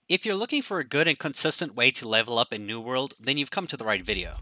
If you're looking for a good and consistent way to level up in New World, then you've come to the right video.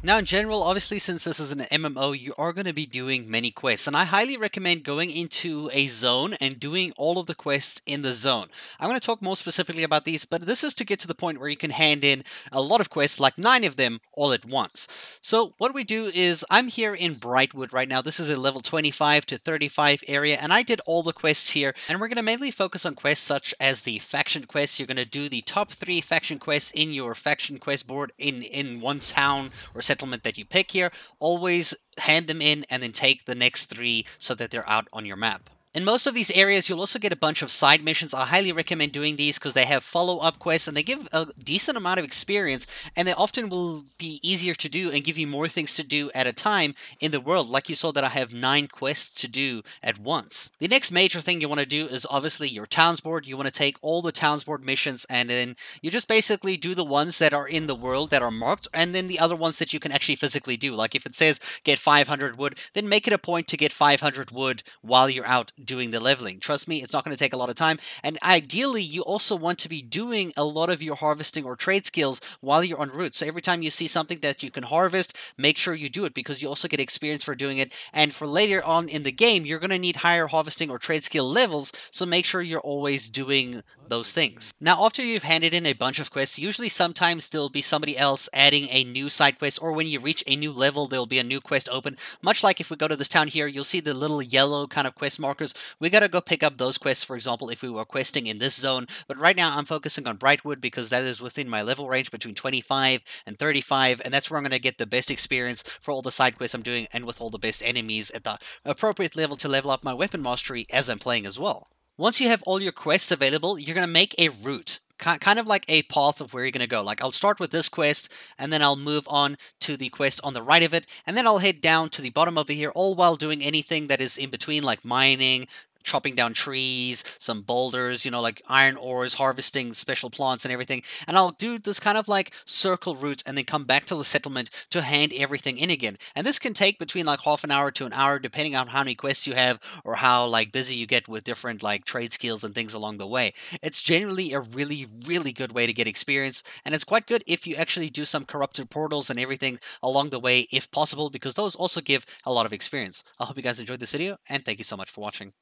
Now, in general, obviously, since this is an MMO, you are going to be doing many quests, and I highly recommend going into a zone and doing all of the quests in the zone. I'm going to talk more specifically about these, but this is to get to the point where you can hand in a lot of quests, like 9 of them, all at once. So, what we do is, I'm here in Brightwood right now. This is a level 25 to 35 area, and I did all the quests here, and we're going to mainly focus on quests such as the faction quests. You're going to do the top 3 faction quests in your faction quest board in one town or settlement that you pick here. Always hand them in and then take the next 3 so that they're out on your map. In most of these areas, you'll also get a bunch of side missions. I highly recommend doing these because they have follow-up quests and they give a decent amount of experience, and they often will be easier to do and give you more things to do at a time in the world. Like you saw that I have 9 quests to do at once. The next major thing you want to do is obviously your towns board. You want to take all the towns board missions and then you just basically do the ones that are in the world that are marked, and then the other ones that you can actually physically do. Like if it says get 500 wood, then make it a point to get 500 wood while you're out doing the leveling. Trust me, it's not going to take a lot of time, and ideally you also want to be doing a lot of your harvesting or trade skills while you're en route. So every time you see something that you can harvest, make sure you do it because you also get experience for doing it, and for later on in the game you're going to need higher harvesting or trade skill levels, so make sure you're always doing those things. Now, after you've handed in a bunch of quests, usually sometimes there'll be somebody else adding a new side quest, or when you reach a new level there'll be a new quest open. Much like if we go to this town here, you'll see the little yellow kind of quest markers. We gotta go pick up those quests, for example, if we were questing in this zone, but right now I'm focusing on Brightwood because that is within my level range between 25 and 35, and that's where I'm gonna get the best experience for all the side quests I'm doing and with all the best enemies at the appropriate level to level up my weapon mastery as I'm playing as well. Once you have all your quests available, you're going to make a route. Kind of like a path of where you're going to go. Like I'll start with this quest, and then I'll move on to the quest on the right of it, and then I'll head down to the bottom over here, all while doing anything that is in between, like mining, chopping down trees, some boulders, like iron ores, harvesting special plants and everything. And I'll do this kind of like circle route and then come back to the settlement to hand everything in again. And this can take between like half an hour to an hour, depending on how many quests you have or how like busy you get with different like trade skills and things along the way. It's generally a really, really good way to get experience. And it's quite good if you actually do some corrupted portals and everything along the way, if possible, because those also give a lot of experience. I hope you guys enjoyed this video, and thank you so much for watching.